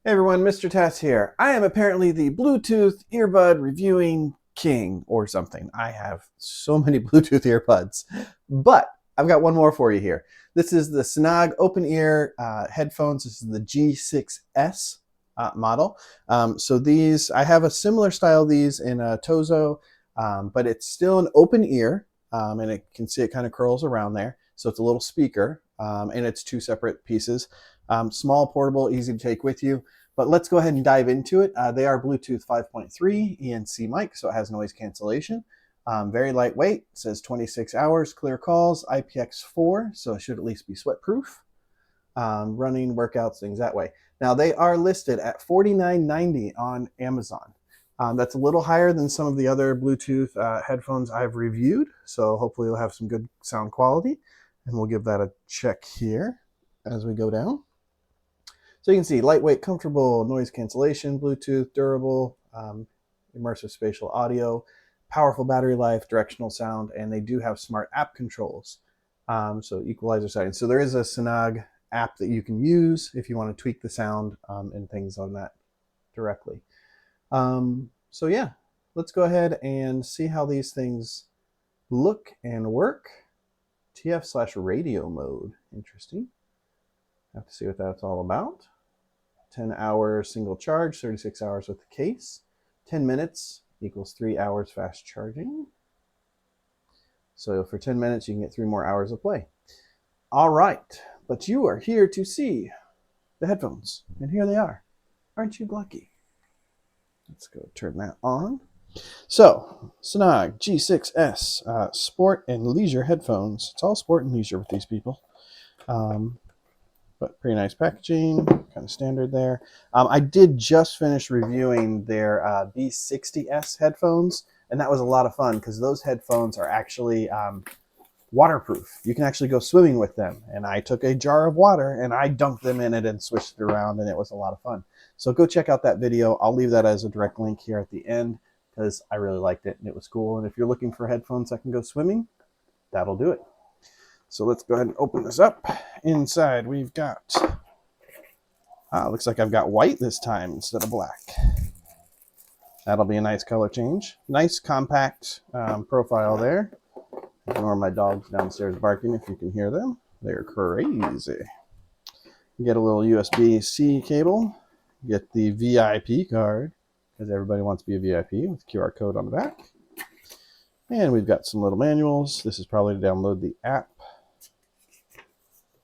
Hey everyone, Mr. Tess here. I am apparently the Bluetooth earbud reviewing king or something. I have so many Bluetooth earbuds, but I've got one more for you here. This is the Sanag open ear headphones. This is the G6S model. So these, I have a similar style of these in a Tozo, but it's still an open ear, and it can see it kind of curls around there. So it's a little speaker, and it's two separate pieces. Small, portable, easy to take with you. But let's go ahead and dive into it. They are Bluetooth 5.3 ENC mic, so it has noise cancellation. Very lightweight, it says 26 hours, clear calls, IPX4, so it should at least be sweat proof. Running workouts, things that way. Now they are listed at $49.90 on Amazon. That's a little higher than some of the other Bluetooth headphones I've reviewed, so hopefully you'll have some good sound quality. And we'll give that a check here as we go down. So you can see lightweight, comfortable, noise cancellation, Bluetooth, durable, immersive spatial audio, powerful battery life, directional sound, and they do have smart app controls. So equalizer settings. So there is a Sanag app that you can use if you want to tweak the sound and things on that directly. So yeah, let's go ahead and see how these things look and work. TF/radio mode, interesting. Have to see what that's all about. 10-hour single charge, 36 hours with the case. 10 minutes equals 3 hours fast charging. So for 10 minutes, you can get 3 more hours of play. All right, but you are here to see the headphones, and here they are. Aren't you lucky? Let's go turn that on. So, Sanag G6S, sport and leisure headphones. It's all sport and leisure with these people. But pretty nice packaging, kind of standard there. I did just finish reviewing their B60S headphones, and that was a lot of fun because those headphones are actually waterproof. You can actually go swimming with them. And I took a jar of water and I dunked them in it and switched it around, and it was a lot of fun. So go check out that video. I'll leave that as a direct link here at the end because I really liked it and it was cool. And if you're looking for headphones that can go swimming, that'll do it. So let's go ahead and open this up. Inside we've got, looks like I've got white this time instead of black. That'll be a nice color change. Nice compact profile there. Ignore my dogs downstairs barking if you can hear them. They're crazy. You get a little USB-C cable. Get the VIP card, because everybody wants to be a VIP, with QR code on the back. And we've got some little manuals. This is probably to download the app.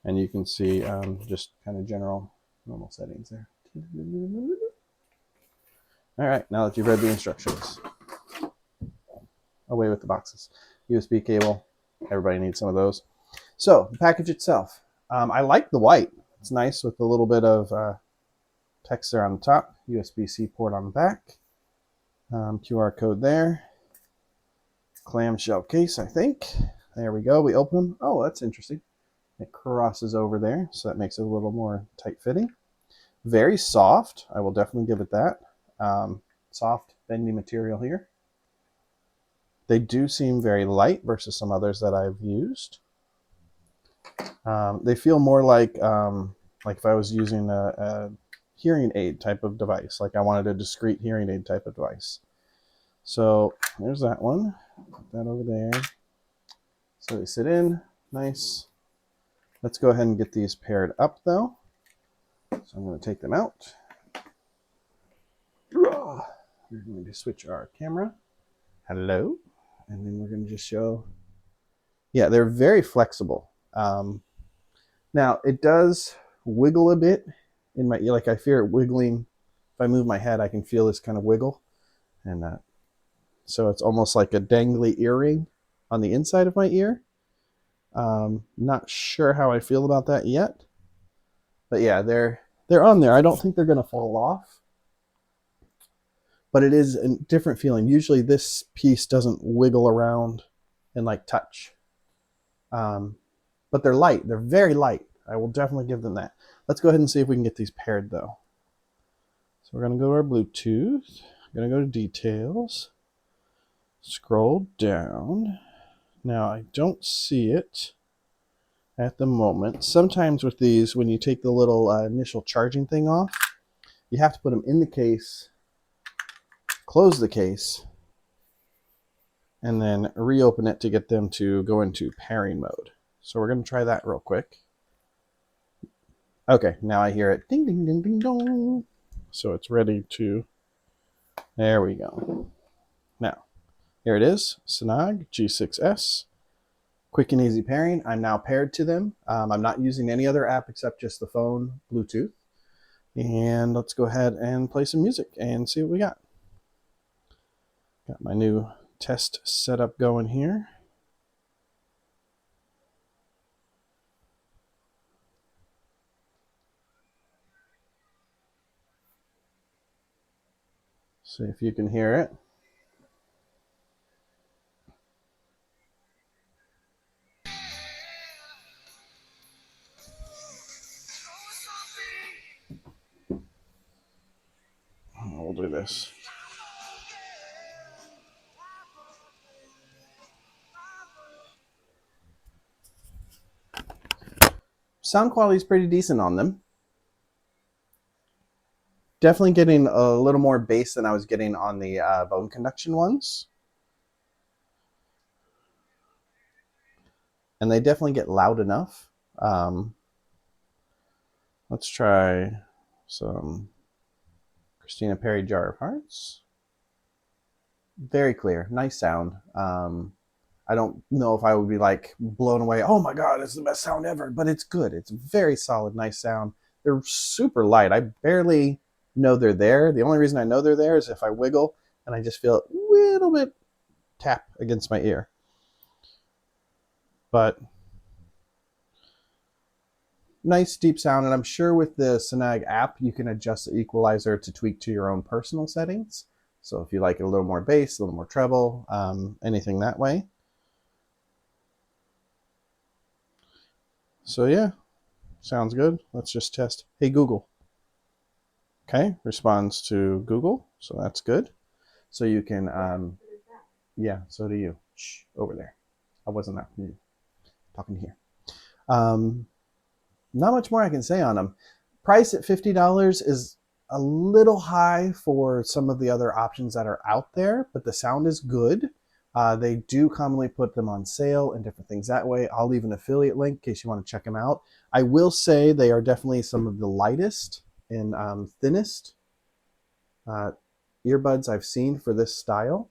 And you can see just kind of general normal settings there. All right, now that you've read the instructions, away with the boxes. USB cable, everybody needs some of those. So the package itself, I like the white. It's nice with a little bit of text there on the top, USB-C port on the back, QR code there, clamshell case, I think. There we go, we open them. Oh, that's interesting. It crosses over there, so that makes it a little more tight-fitting. Very soft, I will definitely give it that. Soft, bendy material here. They do seem very light versus some others that I've used. They feel more like if I was using a hearing aid type of device, like I wanted a discrete hearing aid type of device. So there's that one. Put that over there. So they sit in, nice. Let's go ahead and get these paired up though. So I'm going to take them out. We're going to switch our camera. Hello. And then we're going to just show. Yeah, they're very flexible. Now it does wiggle a bit in my ear. Like I fear it wiggling. If I move my head, I can feel this kind of wiggle. And so it's almost like a dangly earring on the inside of my ear. Not sure how I feel about that yet. But yeah, they're on there. I don't think they're going to fall off. But it is a different feeling. Usually this piece doesn't wiggle around and like touch. But they're light. They're very light. I will definitely give them that. Let's go ahead and see if we can get these paired though. So we're going to go to our Bluetooth. I'm going to go to details. Scroll down. Now I don't see it at the moment. Sometimes with these, when you take the little initial charging thing off, you have to put them in the case, close the case, and then reopen it to get them to go into pairing mode. So we're going to try that real quick. Okay, now I hear it ding, ding, ding, ding, dong. So it's ready to, there we go. Now, here it is, Sanag G6S. Quick and easy pairing. I'm now paired to them. I'm not using any other app except just the phone Bluetooth. And let's go ahead and play some music and see what we got. Got my new test setup going here. See if you can hear it. We'll do this. Sound quality is pretty decent on them. Definitely getting a little more bass than I was getting on the bone conduction ones. And they definitely get loud enough. Let's try some Christina Perri Jar of Hearts. Very clear, nice sound. I don't know if I would be like blown away, oh my god, it's the best sound ever, but it's good. It's very solid, nice sound. They're super light. I barely know they're there. The only reason I know they're there is if I wiggle and I just feel a little bit tap against my ear. But nice deep sound, and I'm sure with the Sanag app you can adjust the equalizer to tweak to your own personal settings. So if you like it a little more bass, a little more treble, anything that way. So yeah, sounds good. Let's just test. Hey Google. Okay, responds to Google, so that's good. So you can, yeah, so do you. Shh, over there. I wasn't talking here. Not much more I can say on them. Price at $50 is a little high for some of the other options that are out there, but the sound is good. They do commonly put them on sale and different things that way. I'll leave an affiliate link in case you want to check them out. I will say they are definitely some of the lightest and thinnest earbuds I've seen for this style.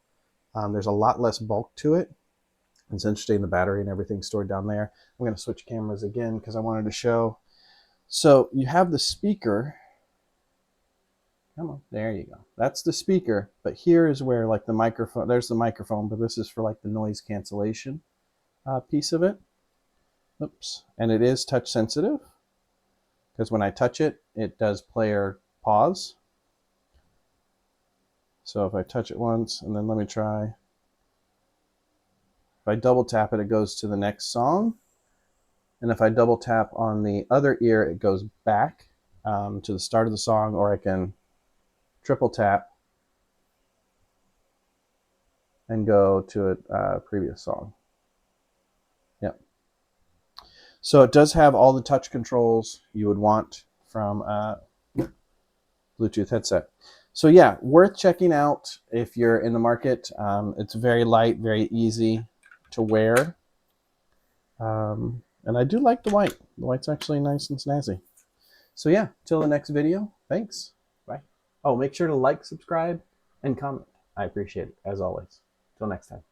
There's a lot less bulk to it. It's interesting, the battery and everything stored down there. I'm going to switch cameras again because I wanted to show. So you have the speaker. Come on, there you go. That's the speaker, but here is where like the microphone, there's the microphone, but this is for like the noise cancellation piece of it. Oops, and it is touch sensitive because when I touch it, it does play or pause. So if I touch it once, and then let me try. If I double tap it, it goes to the next song. And if I double tap on the other ear, it goes back to the start of the song, or I can triple tap and go to a previous song. Yep. So it does have all the touch controls you would want from a Bluetooth headset. So yeah, worth checking out if you're in the market. It's very light, very easy to wear. And I do like the white. The white's actually nice and snazzy. So yeah, till the next video, thanks. Bye. Oh, make sure to like, subscribe, and comment. I appreciate it, as always. Till next time.